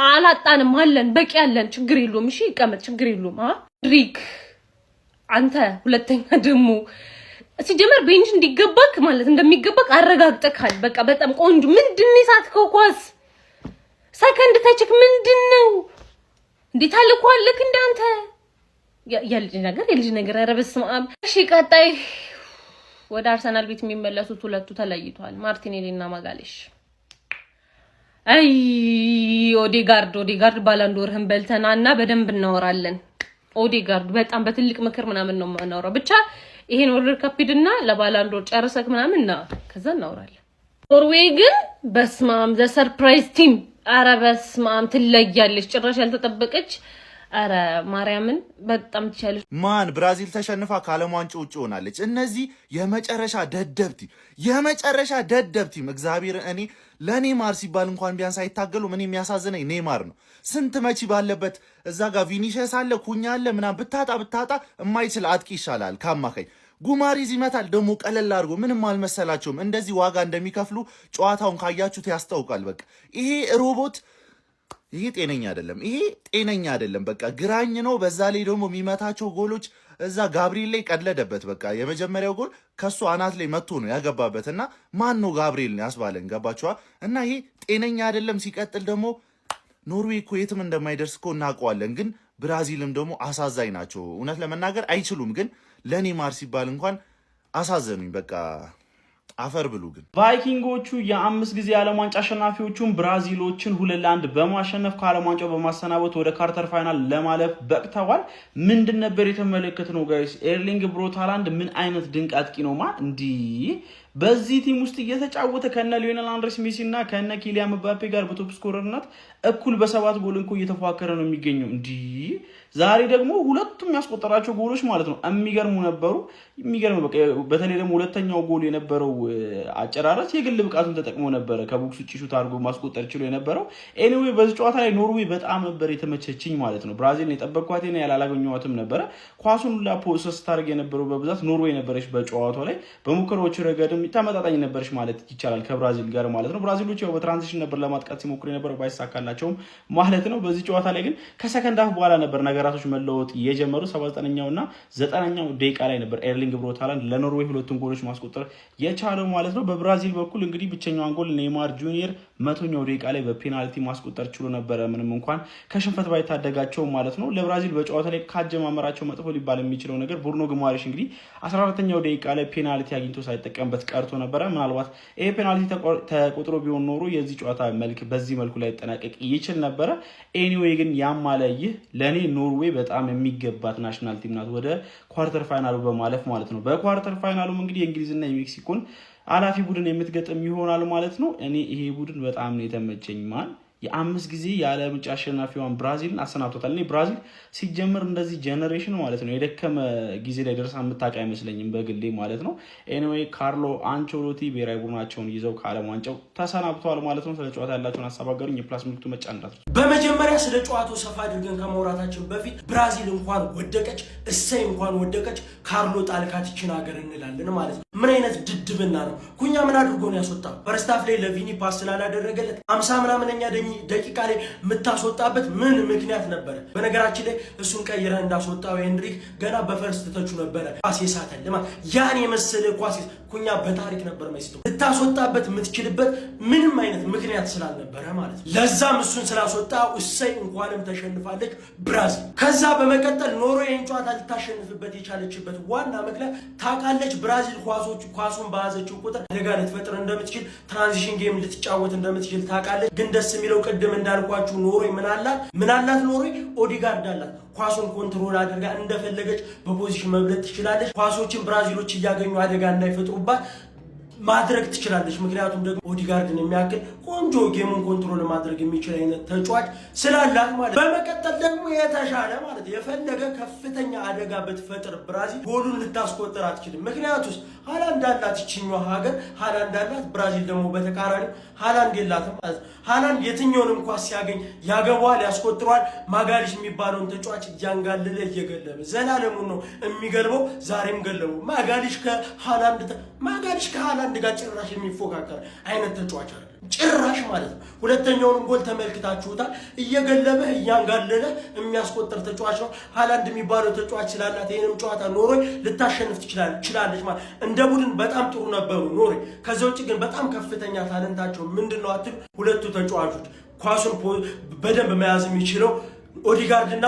አላጣንም፣ አለን፣ በቂ አለን። ችግር የለውም። እሺ ይቀመጥ፣ ችግር የለውም። ድሪክ አንተ ሁለተኛ ደግሞ ሲጀመር ቤንች እንዲገባክ ማለት እንደሚገባክ አረጋግጠካል። በቃ በጣም ቆንጆ። ምንድነው የሳትከው ኳስ? ሰከንድ ተችክ ምንድነው እንዴ? ታልኳልክ እንዳንተ የልጅ ነገር። ኧረ በስመ አብ። እሺ ቀጣይ ወደ አርሰናል ቤት የሚመለሱት ሁለቱ ተለይቷል፣ ማርቲኔሊ እና ማጋሌሽ። አይ ኦዴጋርድ ባላንዶርህን በልተናና በደንብ እናወራለን። ኦዴጋርድ በጣም በትልቅ ምክር ምናምን ነው የምናወራው። ብቻ ይሄን ወርልድ ካፕ ሂድና ለባላንዶር ጨርሰክ ምናምን ከዛ እናወራለን። ኖርዌይ ግን በስማም ዘ ሰርፕራይዝ ቲም። ኧረ በስማም ትለያለች፣ ጭራሽ ያልተጠበቀች። ኧረ ማርያምን በጣም ትቻለች። ማን ብራዚል ተሸንፋ ከዓለም ዋንጫ ውጭ ሆናለች። እነዚህ የመጨረሻ ደደብ ቲም እግዚአብሔር። እኔ ለኔማር ሲባል እንኳን ቢያንስ አይታገሉም። እኔ የሚያሳዝነኝ ኔማር ነው። ስንት መቺ ባለበት እዛ ጋር ቪኒሽስ አለ፣ ኩኛ አለ ምናምን። ብታጣ የማይችል አጥቂ ይሻላል ከአማካኝ። ጉማሬዝ ይመታል ደግሞ ቀለል አድርጎ። ምንም አልመሰላቸውም። እንደዚህ ዋጋ እንደሚከፍሉ ጨዋታውን ካያችሁት ያስታውቃል። በቃ ይሄ ሮቦት ይሄ ጤነኛ አይደለም። በቃ ግራኝ ነው። በዛ ላይ ደግሞ የሚመታቸው ጎሎች እዛ ጋብሪኤል ላይ ቀለደበት። በቃ የመጀመሪያው ጎል ከሱ አናት ላይ መጥቶ ነው ያገባበት። እና ማን ነው ጋብሪኤል ያስባለን? ገባችኋ? እና ይሄ ጤነኛ አይደለም። ሲቀጥል ደግሞ ኖርዌይ እኮ የትም እንደማይደርስ እኮ እናውቀዋለን። ግን ብራዚልም ደግሞ አሳዛኝ ናቸው። እውነት ለመናገር አይችሉም። ግን ለኔማር ሲባል እንኳን አሳዘኑኝ። በቃ አፈር ብሉ። ግን ቫይኪንጎቹ የ5 ጊዜ የዓለም ዋንጫ አሸናፊዎቹን ብራዚሎችን 2-1 በማሸነፍ ከዓለም ዋንጫው በማሰናበት ወደ ኳርተር ፋይናል ለማለፍ በቅተዋል። ምንድን ነበር የተመለከትነው ጋይስ? ኤርሊንግ ብሮት ሃላንድ ምን አይነት ድንቅ አጥቂ ነው! እንዲህ በዚህ ቲም ውስጥ እየተጫወተ ከነ ሊዮኔል አንድሬስ ሜሲ እና ከነ ኪሊያን ምባፔ ጋር በቶፕ ስኮረርነት እኩል በ7 ጎል እንኳን እየተፎካከረ ነው የሚገኘው። እንዲህ ዛሬ ደግሞ ሁለቱም ያስቆጠራቸው ጎሎች ማለት ነው የሚገርሙ ነበሩ። በተለይ ደግሞ ሁለተኛው ጎል የነበረው አጨራረስ የግል ብቃቱን ተጠቅሞ ነበረ ከቦክስ ውጪ ሹት አድርጎ ማስቆጠር ችሎ የነበረው። ኤኒዌይ በዚህ ጨዋታ ላይ ኖርዌይ በጣም ነበር የተመቸችኝ ማለት ነው። ብራዚልን የጠበቅኳት ነው ያላላገኘኋትም ነበረ። ኳሱን ሁላ ፖሰስ ታርግ የነበረው በብዛት ኖርዌይ ነበረች። በጨዋታው ላይ በሙከራዎች ረገድም ተመጣጣኝ ነበረች ማለት ይቻላል ከብራዚል ጋር ማለት ነው። ብራዚሎች ያው በትራንዚሽን ነበር ለማጥቃት ሲሞክሩ የነበረው ባይሳካላቸውም ማለት ነው። በዚህ ጨዋታ ላይ ግን ከሰከንድ ሃፍ በኋላ ነበር ነገራቶች መለወጥ የጀመሩ። 79ኛው እና 90ኛው ደቂቃ ላይ ነበር ኤርሊንግ ብሮት ሃላንድ ለኖርዌይ ሁለቱን ጎሎች ማስቆጠር የቻለው ማለት ነው። በብራዚል በኩል እንግዲህ ብቸኛዋን ጎል ኔይማር ጁኒየር 100ኛው ደቂቃ ላይ በፔናልቲ ማስቆጠር ችሎ ነበረ፣ ምንም እንኳን ከሽንፈት ባይታደጋቸው ማለት ነው። ለብራዚል በጨዋታ ላይ ካጀማመራቸው መጥፎ ሊባል የሚችለው ነገር ብሩኖ ጉማሬሽ እንግዲህ 14ኛው ደቂቃ ላይ ፔናልቲ አግኝቶ ሳይጠቀምበት ቀርቶ ነበረ። ምናልባት ይሄ ፔናልቲ ተቆጥሮ ቢሆን ኖሮ የዚህ ጨዋታ በዚህ መልኩ ላይ ጠናቀቅ ይችል ነበረ። ኤኒዌይ ግን ያማለ ይህ ለኔ ኖርዌይ በጣም የሚገባት ናሽናል ቲም ናት ወደ ኳርተር ፋይናሉ በማለፍ ማለት ነው። በኳርተር ፋይናሉም እንግዲህ የእንግሊዝና የሜክሲኮን አላፊ ቡድን የምትገጥም ይሆናል ማለት ነው። እኔ ይሄ ቡድን በጣም ነው የተመቸኝ። የ5 ጊዜ የዓለም ዋንጫ አሸናፊዋን ብራዚልን አሰናብቶታል። እኔ ብራዚል ሲጀምር እንደዚህ ጀነሬሽን ማለት ነው የደከመ ጊዜ ላይ ደርሳ የምታውቅ አይመስለኝም በግሌ ማለት ነው። ኤኒዌይ ካርሎ አንቸሎቲ ብሔራዊ ቡድናቸውን ይዘው ከዓለም ዋንጫው ተሰናብተዋል ማለት ነው። ስለ ጨዋታ ያላቸውን ሀሳብ አጋሩኝ። የፕላስ ምልክቱ መጫን እንዳትረሱ። በመጀመሪያ ስለ ጨዋታው ሰፋ አድርገን ከመውራታችን በፊት ብራዚል እንኳን ወደቀች፣ እሰይ እንኳን ወደቀች፣ ካርሎ ጣልካት ይችን ሀገር እንላለን ማለት ነው። ምን አይነት ድድብና ነው! ኩኛ ምን አድርጎ ነው ያስወጣው? ፈርስታፍ ላይ ለቪኒ ፓስ ስላላደረገለት 50 ምናምንኛ ደቂቃ ላይ የምታስወጣበት ምን ምክንያት ነበረ? በነገራችን ላይ እሱን ቀይረህ እንዳስወጣው ሄንድሪክ ገና በፈርስት ተቹ ነበረ ኳስ የሳተል ማለት ያን የመሰለ ኳስ ኩኛ በታሪክ ነበር መስጠው ልታስወጣበት የምትችልበት ምንም አይነት ምክንያት ስላልነበረ ማለት ነው። ለዛም እሱን ስላስወጣው እሰይ እንኳንም ተሸንፋለች ብራዚል። ከዛ በመቀጠል ኖርዌይን ጨዋታ ልታሸንፍበት የቻለችበት ዋና ምክንያት ታውቃለች። ብራዚል ኳሱን በያዘችው ቁጥር አደጋ ልትፈጥር እንደምትችል ትራንዚሽን ጌም ልትጫወት እንደምትችል ታውቃለች። ግን ደስ የሚለው ቅድም እንዳልኳችሁ ኖርዌይ ምን አላት ኖርዌይ ኦዲጋርድ አላት። ኳሱን ኮንትሮል አድርጋ እንደፈለገች በፖዚሽን መብለጥ ትችላለች። ኳሶችን ብራዚሎች እያገኙ አደጋ እንዳይፈጥሩባት ማድረግ ትችላለች። ምክንያቱም ደግሞ ኦዲጋርድን የሚያክል ቆንጆ ጌሙን ኮንትሮል ማድረግ የሚችል አይነት ተጫዋች ስላላት ማለት። በመቀጠል ደግሞ የተሻለ ማለት የፈለገ ከፍተኛ አደጋ ብትፈጥር ብራዚል ጎሉን ልታስቆጥር አትችልም። ምክንያቱም ሃላንድ አላት ይችኛው ሀገር ሃላንድ አላት። ብራዚል ደግሞ በተቃራኒ ሃላንድ የላትም ማለት። ሃላንድ የትኛውንም ኳስ ሲያገኝ ያገባዋል፣ ያስቆጥሯል። ማጋሊሽ የሚባለውን ተጫዋች እያንጋለለ እየገለበ ዘላለሙን ነው የሚገልበው። ዛሬም ገለበው። ማጋሊሽ ከሃላንድ ጋር ጭራሽ የሚፎካከር አይነት ተጫዋች አይደለም ጭራሽ ማለት ነው። ሁለተኛውን ጎል ተመልክታችሁታል። እየገለበ እያንጋለለ የሚያስቆጥር ተጫዋች ነው። ሃላንድ የሚባለው ተጫዋች ስላላት ይሄንም ጨዋታ ኖርዌይ ልታሸንፍ ትችላለች ማለት። እንደ ቡድን በጣም ጥሩ ነበሩ ኖርዌይ። ከዛ ውጭ ግን በጣም ከፍተኛ ታለንታቸው ምንድነው አትሉ? ሁለቱ ተጫዋቾች ኳሱን በደንብ መያዝ የሚችለው ኦዲጋርድና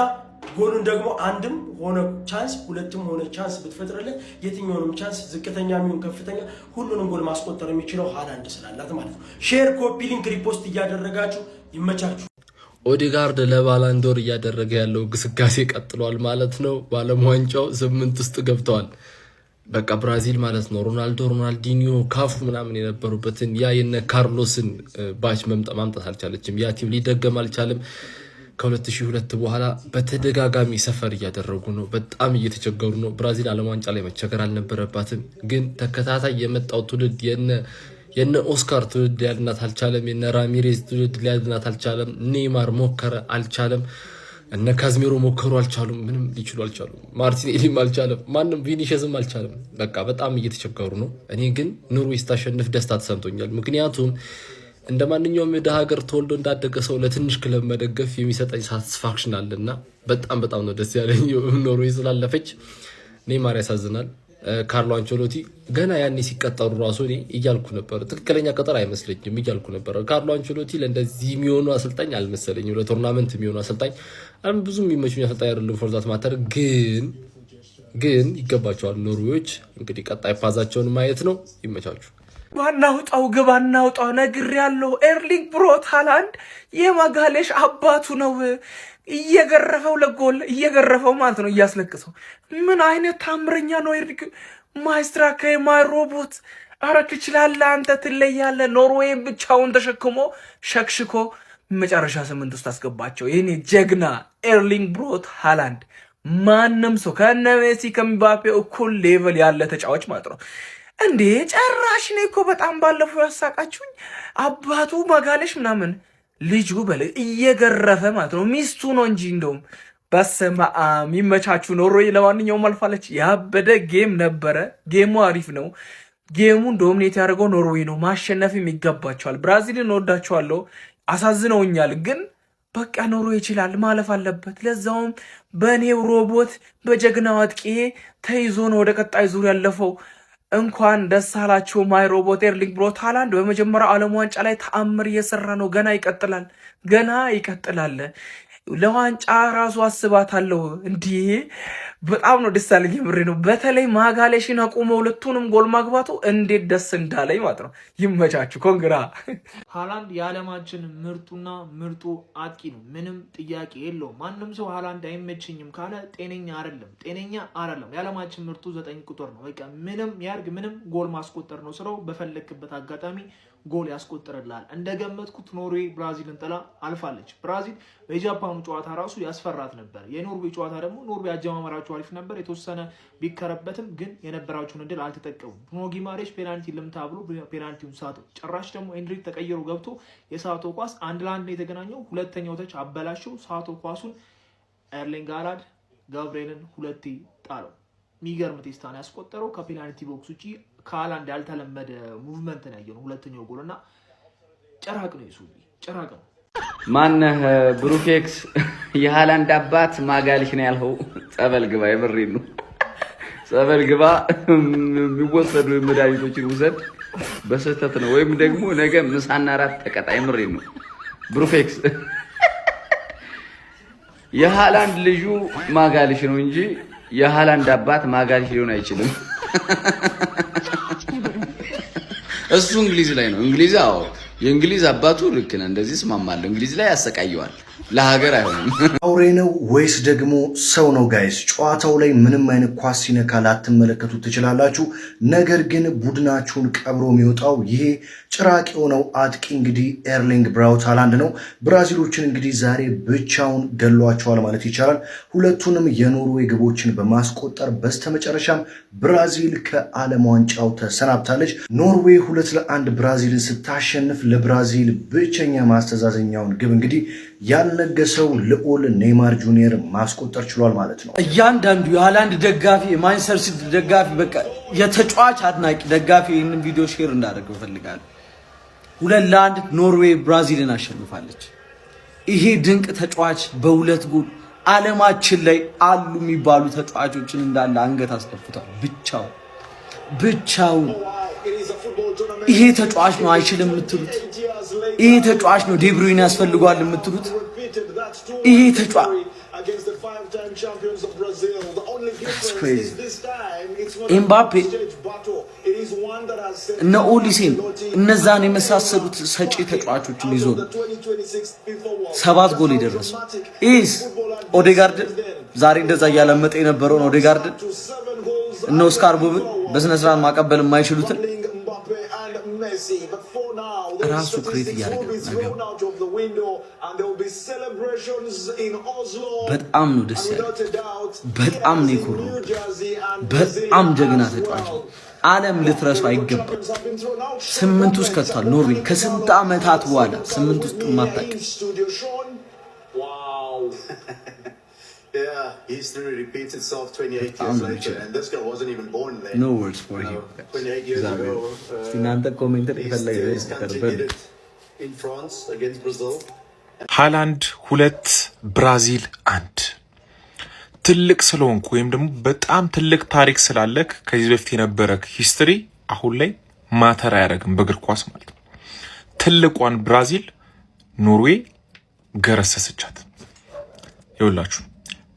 ጎሉን ደግሞ አንድም ሆነ ቻንስ ሁለቱም ሆነ ቻንስ ብትፈጥርለት የትኛውንም ቻንስ ዝቅተኛ የሚሆን ከፍተኛ ሁሉንም ጎል ማስቆጠር የሚችለው ሃላንድ ስላላት ማለት ነው። ሼር፣ ኮፒ ሊንክ፣ ሪፖስት እያደረጋችሁ ይመቻችሁ። ኦዲጋርድ ለባላንዶር እያደረገ ያለው ግስጋሴ ቀጥሏል ማለት ነው። በዓለም ዋንጫው 8 ውስጥ ገብተዋል። በቃ ብራዚል ማለት ነው ሮናልዶ፣ ሮናልዲኒዮ፣ ካፉ ምናምን የነበሩበትን ያ የነ ካርሎስን ባች ማምጣት አልቻለችም። ያ ቲም ሊደገም አልቻለም። ከ2002 በኋላ በተደጋጋሚ ሰፈር እያደረጉ ነው። በጣም እየተቸገሩ ነው። ብራዚል ዓለም ዋንጫ ላይ መቸገር አልነበረባትም። ግን ተከታታይ የመጣው ትውልድ የነ ኦስካር ትውልድ ሊያድናት አልቻለም። የነ ራሚሬዝ ትውልድ ሊያድናት አልቻለም። ኔይማር ሞከረ አልቻለም። እነ ካዝሜሮ ሞከሩ አልቻሉም። ምንም ሊችሉ አልቻሉም። ማርቲኔሊም አልቻለም። ማንም ቪኒሽስም አልቻለም። በቃ በጣም እየተቸገሩ ነው። እኔ ግን ኖርዌይ ስታሸንፍ ደስታ ተሰምቶኛል። ምክንያቱም እንደ ማንኛውም የደሃ ሀገር ተወልዶ እንዳደገ ሰው ለትንሽ ክለብ መደገፍ የሚሰጠኝ ሳቲስፋክሽን አለና በጣም ነው ደስ ያለኝ ኖርዌይ ስላለፈች። ኔይማር ያሳዝናል። ካርሎ አንቸሎቲ ገና ያኔ ሲቀጠሩ ራሱ እኔ እያልኩ ነበር፣ ትክክለኛ ቀጠር አይመስለኝም እያልኩ ነበር። ካርሎ አንቸሎቲ ለእንደዚህ የሚሆኑ አሰልጣኝ አልመሰለኝም፣ ለቶርናመንት የሚሆኑ አሰልጣኝ ብዙ የሚመቹኝ አሰልጣኝ አይደለም። ፎርዛት ማተር ግን ይገባቸዋል ኖርዌዮች። እንግዲህ ቀጣይ ፓዛቸውን ማየት ነው። ይመቻችሁ። ዋናውጣው ግብ አናውጣው ነግሬያለሁ። ኤርሊንግ ብሮት ሃላንድ የማጋሌሽ አባቱ ነው። እየገረፈው ለጎል እየገረፈው ማለት ነው፣ እያስለቅሰው። ምን አይነት ታምረኛ ነው ኤርሊንግ! ማይስትራካ ማይ ሮቦት! አረ ትችላለህ አንተ፣ ትለያለህ። ኖርዌይን ብቻውን ተሸክሞ ሸክሽኮ መጨረሻ 8 ውስጥ አስገባቸው። ይሄኔ ጀግና ኤርሊንግ ብሮት ሃላንድ ማንም ሰው ከነ ሜሲ ከምባፔ እኩል ሌቭል ያለ ተጫዋች ማለት ነው። እንዴ ጨራሽ ነው እኮ በጣም ባለፈው ያሳቃችሁኝ። አባቱ ማጋሌሽ ምናምን ልጁ እየገረፈ ማለት ነው። ሚስቱ ነው እንጂ እንደውም በስመ አብ ይመቻችሁ። ኖርዌይ ለማንኛውም አልፋለች። ያበደ ጌም ነበረ። ጌሙ አሪፍ ነው። ጌሙን ዶሚኔት ያደርገው ኖርዌይ ነው። ማሸነፍም ይገባቸዋል። ብራዚልን ወዳቸዋለሁ፣ አሳዝነውኛል። ግን በቃ ኖርዌይ ይችላል፣ ማለፍ አለበት። ለዛውም በኔው ሮቦት በጀግናው አጥቂ ተይዞ ነው ወደ ቀጣይ ዙር ያለፈው። እንኳን ደስ አላችሁ ማይ ሮቦት ኤርሊንግ ብሮት ሃላንድ በመጀመሪያው ዓለም ዋንጫ ላይ ተአምር እየሰራ ነው። ገና ይቀጥላል። ለዋንጫ ራሱ አስባታለሁ። እንዲህ በጣም ነው ደስ ያለኝ። ምሬ ነው። በተለይ ማጋሌሽን አቆመ ሁለቱንም ጎል ማግባቱ እንዴት ደስ እንዳለኝ ማለት ነው። ይመቻችሁ። ኮንግራ። ሃላንድ የዓለማችን ምርጡና ምርጡ አጥቂ ነው፣ ምንም ጥያቄ የለውም። ማንም ሰው ሃላንድ አይመችኝም ካለ ጤነኛ አይደለም። የዓለማችን ምርጡ 9 ቁጥር ነው። በቃ ምንም ያርግ ምንም ጎል ማስቆጠር ነው ስራው። በፈለክበት አጋጣሚ ጎል ያስቆጥርላል። እንደገመትኩት ኖርዌይ ብራዚልን ጥላ አልፋለች። ብራዚል በጃፓኑ ጨዋታ ራሱ ያስፈራት ነበር። የኖርዌይ ጨዋታ ደግሞ ኖርዌይ አጀማመራቸው አሪፍ ነበር፣ የተወሰነ ቢከረበትም ግን የነበራቸውን እድል አልተጠቀሙም። ብሩኖ ጊማሬሽ ፔናልቲ ልምታ ብሎ ፔናልቲውን ሳተው። ጭራሽ ደግሞ ኤንድሪክ ተቀይሮ ገብቶ የሳተው ኳስ 1-1 ነው የተገናኘው። ሁለተኛው ተች አበላሸው። ሳተው ኳሱን ኤርሊንግ ሃላንድ ገብርኤልን ሁለቴ ጣለው። የሚገርም ቴስታን ያስቆጠረው ከፔናልቲ ቦክስ ውጪ ከሃላንድ ያልተለመደ ሙቭመንት ነው ያየነው። ሁለተኛው ጎልና ጭራቅ ነው የሱ ጭራቅ ነው። ማነህ ብሩኬክስ የሃላንድ አባት ማጋሊሽ ነው ያልኸው? ጸበል ግባ። የምሬን ነው። ጸበል ግባ። የሚወሰዱ መድኃኒቶችን ውሰድ። በስህተት ነው ወይም ደግሞ ነገ ምሳና ራት ተቀጣ። የምሬን ነው ብሩኬክስ። የሃላንድ ልጁ ማጋሊሽ ነው እንጂ የሃላንድ አባት ማጋሊሽ ሊሆን አይችልም። እሱ እንግሊዝ ላይ ነው። እንግሊዝ አዎ፣ የእንግሊዝ አባቱ ልክ ነህ። እንደዚህ እስማማለሁ። እንግሊዝ ላይ ያሰቃየዋል፣ ለሀገር አይሆንም። አውሬ ነው ወይስ ደግሞ ሰው ነው? ጋይስ ጨዋታው ላይ ምንም አይነት ኳስ ሲነካ ላትመለከቱ ትችላላችሁ። ነገር ግን ቡድናችሁን ቀብሮ የሚወጣው ይሄ ጭራቅ የሆነው አጥቂ እንግዲህ ኤርሊንግ ብራውት ሃላንድ ነው። ብራዚሎችን እንግዲህ ዛሬ ብቻውን ገሏቸዋል ማለት ይቻላል። ሁለቱንም የኖርዌይ ግቦችን በማስቆጠር በስተመጨረሻም ብራዚል ከዓለም ዋንጫው ተሰናብታለች። ኖርዌይ 2-1 ብራዚልን ስታሸንፍ ለብራዚል ብቸኛ ማስተዛዘኛውን ግብ እንግዲህ ያልነገሰው ልዑል ኔይማር ጁኒየር ማስቆጠር ችሏል ማለት ነው። እያንዳንዱ የሃላንድ ደጋፊ የማንቸስተር ሲቲ ደጋፊ በቃ የተጫዋች አድናቂ ደጋፊ ይህንን ቪዲዮ ሼር እንዳደረገው እፈልጋለሁ። 2-1 ኖርዌይ ብራዚልን አሸንፋለች። ይሄ ድንቅ ተጫዋች በሁለት ጎል ዓለማችን ላይ አሉ የሚባሉ ተጫዋቾችን እንዳለ አንገት አስደፍቷል። ብቻውን ይሄ ተጫዋች ነው አይችልም የምትሉት? ይሄ ተጫዋች ነው ዴብሩይን ያስፈልጓል የምትሉት? ይሄ ተጫዋች ኤምባፔ እነ ኦሊሴን እነዛን የመሳሰሉት ሰጪ ተጫዋቾችን ይዞ 7 ጎል የደረሰው ኢስ ኦዴጋርድ ዛሬ እንደዛ እያለመጠ የነበረውን ኦዴጋርድ እነ ኦስካር ቦብን በስነ ስርዓት ማቀበል የማይችሉትን ራሱ ክሬት እያደረገ ነገር በጣም ነው ደስ ያለው። በጣም ነው ይኩሩ። በጣም ጀግና ተጫዋች ነው። ዓለም ልትረሱ አይገባም። 8 ውስጥ ከቷል ኖርዌይ ከስንት ዓመታት በኋላ 8 ውስጥ ማጣቅ Yeah, history repeats itself 28 years later, and this guy wasn't even born then. No words for him. 28 years ago. In France against Brazil. ሃላንድ 2 ብራዚል 1። ትልቅ ስለሆንኩ ወይም ደግሞ በጣም ትልቅ ታሪክ ስላለክ ከዚህ በፊት የነበረክ ሂስትሪ አሁን ላይ ማተር አያደርግም በእግር ኳስ ማለት ነው። ትልቋን ብራዚል ኖርዌይ ገረሰሰቻት። ይኸውላችሁ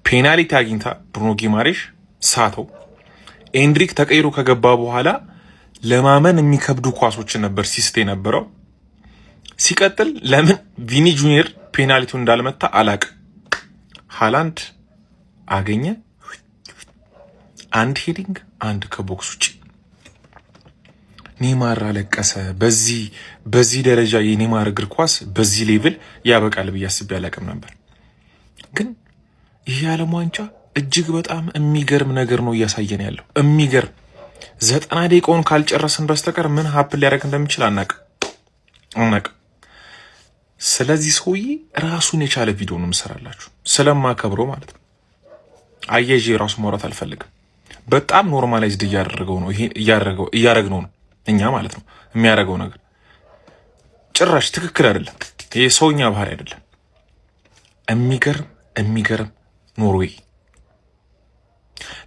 ፔናልቲ አግኝታ ብሩኖ ጊማሬሽ ሳተው። ኤንድሪክ ተቀይሮ ከገባ በኋላ ለማመን የሚከብዱ ኳሶችን ነበር ሲስት የነበረው። ሲቀጥል ለምን ቪኒ ጁኒየር ፔናልቲውን እንዳልመታ አላቅም። ሃላንድ አገኘ፣ አንድ ሄዲንግ፣ አንድ ከቦክስ ውጪ። ኔይማር አለቀሰ። በዚህ ደረጃ የኔይማር እግር ኳስ በዚህ ሌቭል ያበቃል ብዬ አስቤ አላቅም ነበር። ግን ይህ የዓለም ዋንጫ እጅግ በጣም የሚገርም ነገር ነው እያሳየን ያለው። የሚገርም 90 ደቂቃውን ካልጨረስን በስተቀር ምን ሀፕን ሊያደርግ እንደሚችል አናቅም። ስለዚህ ሰውዬ ራሱን የቻለ ቪዲዮ ነው የምሰራላችሁ ስለማከብረው ማለት ነው። አየጄ ራሱ ማውራት አልፈልግም። በጣም ኖርማላይዝድ እያደረግነው ነው እኛ ማለት ነው። የሚያደርገው ነገር ጭራሽ ትክክል አይደለም። ይሄ ሰውኛ ባህሪ አይደለም። የሚገርም ኖርዌይ።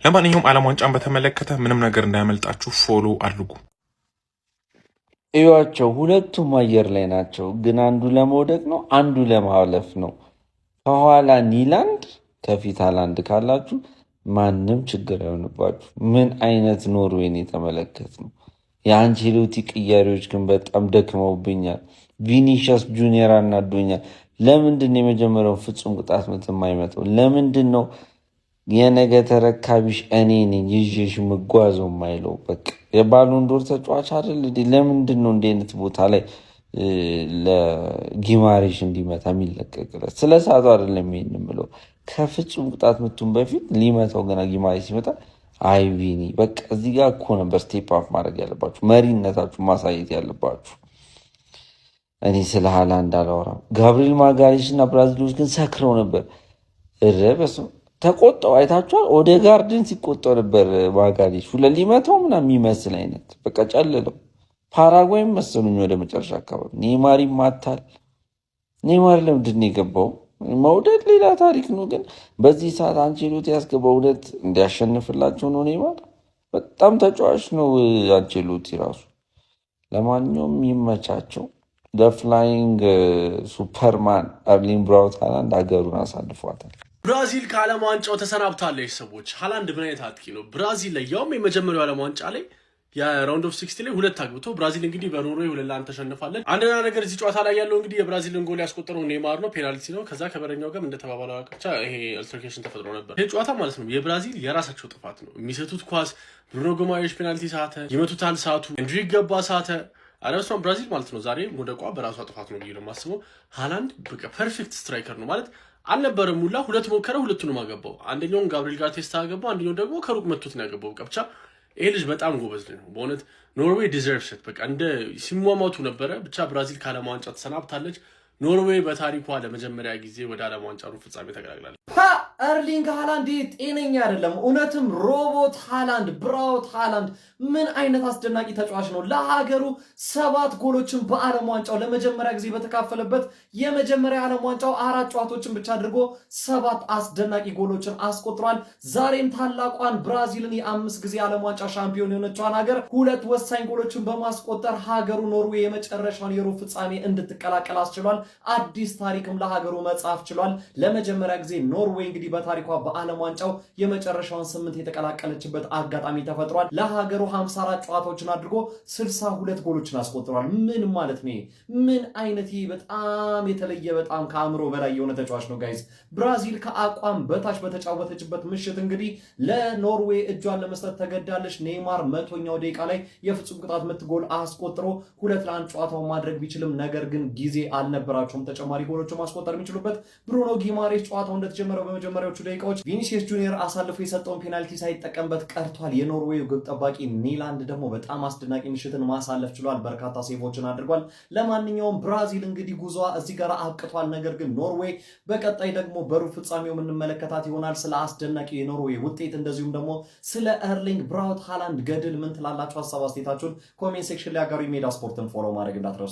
ለማንኛውም ዓለም ዋንጫን በተመለከተ ምንም ነገር እንዳያመልጣችሁ ፎሎ አድርጉ። እዩዋቸው፣ ሁለቱም አየር ላይ ናቸው። ግን አንዱ ለመውደቅ ነው፣ አንዱ ለማለፍ ነው። ከኋላ ኒላንድ፣ ከፊት ሃላንድ ካላችሁ ማንም ችግር አይሆንባችሁ። ምን አይነት ኖርዌይን የተመለከት ነው። የአንቼሎቲ ቅያሬዎች ግን በጣም ደክመውብኛል። ቪኒሺየስ ጁኒየር አናዶኛል። ለምንድን የመጀመሪያውን ፍጹም ቅጣት ምት የማይመጣው? ለምንድን ነው የነገ ተረካቢሽ እኔ ነኝ ይዤሽ ምጓዘው የማይለው? በቃ የባሎን ዶር ተጫዋች አይደል? ለምንድን ነው እንዲህ አይነት ቦታ ላይ ለጊማሬሽ እንዲመታ የሚለቀቅለት? ስለ ሰዓቱ አይደለም ይሄን የምለው። ከፍጹም ቅጣት ምቱን በፊት ሊመታው ገና ጊማሬሽ ሲመጣ አይ ቪኒ በቃ እዚህ ጋር እኮ ነበር ስቴፕ አፕ ማድረግ ያለባችሁ፣ መሪነታችሁ ማሳየት ያለባችሁ። እኔ ስለ ሃላንድ አላወራም። ጋብሪኤል ማጋሌሽ እና ብራዚሎች ግን ሰክረው ነበር። ረበስ ተቆጣው። አይታችኋል። ወደ ጋርድን ሲቆጣው ነበር ማጋሌሽ ሁለት ሊመታው ምናምን የሚመስል አይነት በቃ ጨልለው። ፓራጓይም መሰሉኝ ወደ መጨረሻ አካባቢ። ኔይማር ይማታል። ኔይማር ለምንድን ነው የገባው? መውደድ ሌላ ታሪክ ነው። ግን በዚህ ሰዓት አንቼሎቲ ያስገባው እውነት እንዲያሸንፍላቸው ነው። ኔይማር በጣም ተጫዋች ነው አንቼሎቲ ራሱ። ለማንኛውም ይመቻቸው። ለፍላይንግ ሱፐርማን ኤርሊንግ ብራውት ሃላንድ ሀገሩን አሳልፏታል። ብራዚል ከዓለም ዋንጫው ተሰናብታለች። ሰዎች ሃላንድ ምን አይነት አጥቂ ነው! ብራዚል ላይ ያውም የመጀመሪያው ዓለም ዋንጫ ላይ የራውንድ ኦፍ 16 ላይ ሁለት አግብቶ ብራዚል እንግዲህ በኖርዌይ 2-1 ተሸንፋለች። አንደኛ ነገር እዚህ ጨዋታ ላይ ያለው እንግዲህ የብራዚልን ጎል ያስቆጠረው ኔይማር ነው፣ ፔናልቲ ነው። ከዛ ከበረኛው ጋር እንደተባባለው ብቻ ይሄ አልተርኬሽን ተፈጥሮ ነበር። ይሄ ጨዋታ ማለት ነው የብራዚል የራሳቸው ጥፋት ነው። የሚሰቱት ኳስ ብሩኖ ጉማሬሽ ፔናልቲ ሳተ፣ ይመቱታል፣ ሳቱ፣ ኤንድሪክ ገባ፣ ሳተ። አረሷን ብራዚል ማለት ነው ዛሬ ወደቋ በራሷ ጥፋት ነው ብዬ ነው የማስበው። ሃላንድ በቃ ፐርፌክት ስትራይከር ነው ማለት አልነበረም። ሙላ ሁለት ሞከረ፣ ሁለቱንም አገባው። አንደኛውን ጋብሪኤል ጋር ቴስታ አገባው፣ አንደኛው ደግሞ ከሩቅ መቱት ነው ያገባው። ብቻ ይሄ ልጅ በጣም ጎበዝ ነው በእውነት። ኖርዌይ ዲዘርቭስ ኢት። በቃ እንደ ሲሟሟቱ ነበረ። ብቻ ብራዚል ከዓለም ዋንጫ ተሰናብታለች። ኖርዌይ በታሪኳ ለመጀመሪያ ጊዜ ወደ ዓለም ዋንጫ ሩብ ፍጻሜ ተገላግላለች። ኤርሊንግ ሃላንድ ጤነኛ አይደለም። እውነትም ሮቦት ሃላንድ ብራውት ሃላንድ ምን አይነት አስደናቂ ተጫዋች ነው። ለሀገሩ 7 ጎሎችን በዓለም ዋንጫው ለመጀመሪያ ጊዜ በተካፈለበት የመጀመሪያ ዓለም ዋንጫው 4 ጨዋታዎችን ብቻ አድርጎ 7 አስደናቂ ጎሎችን አስቆጥሯል። ዛሬም ታላቋን ብራዚልን የ5 ጊዜ ዓለም ዋንጫ ሻምፒዮን የሆነችዋን ሀገር 2 ወሳኝ ጎሎችን በማስቆጠር ሀገሩ ኖርዌይ የመጨረሻውን የሩብ ፍጻሜ እንድትቀላቀል አስችሏል። አዲስ ታሪክም ለሀገሩ መጻፍ ችሏል። ለመጀመሪያ ጊዜ ኖርዌይ እንግዲህ በታሪኳ በዓለም ዋንጫው የመጨረሻውን 8 የተቀላቀለችበት አጋጣሚ ተፈጥሯል። ለሀገሩ 54 ጨዋታዎችን አድርጎ 62 ጎሎችን አስቆጥሯል። ምን ማለት ነው? ምን አይነት ይሄ በጣም የተለየ በጣም ከአእምሮ በላይ የሆነ ተጫዋች ነው ጋይዝ። ብራዚል ከአቋም በታች በተጫወተችበት ምሽት እንግዲህ ለኖርዌይ እጇን ለመስጠት ተገዳለች። ኔይማር 100ኛው ደቂቃ ላይ የፍጹም ቅጣት ምት ጎል አስቆጥሮ 2-1 ጨዋታውን ማድረግ ቢችልም ነገር ግን ጊዜ አልነበራቸውም ተጨማሪ ጎሎችን ማስቆጠር የሚችሉበት። ብሩኖ ጊማሬሽ ጨዋታው እንደተጀመረው በመጀመሪያዎቹ ደቂቃዎች ቪኒሲየስ ጁኒየር አሳልፎ የሰጠውን ፔናልቲ ሳይጠቀምበት ቀርቷል። የኖርዌይ ግብ ጠባቂ ኒላንድ ደግሞ በጣም አስደናቂ ምሽትን ማሳለፍ ችሏል። በርካታ ሴቮችን አድርጓል። ለማንኛውም ብራዚል እንግዲህ ጉዟ እዚህ ጋር አብቅቷል። ነገር ግን ኖርዌይ በቀጣይ ደግሞ በሩብ ፍጻሜው የምንመለከታት ይሆናል። ስለ አስደናቂ የኖርዌይ ውጤት እንደዚሁም ደግሞ ስለ ኤርሊንግ ብራውት ሃላንድ ገድል ምን ትላላችሁ? ሀሳብ አስተያየታችሁን ኮሜንት ሴክሽን ላይ አጋሩ። ሜዳ ስፖርትን ፎሎ ማድረግ እንዳትረሱ።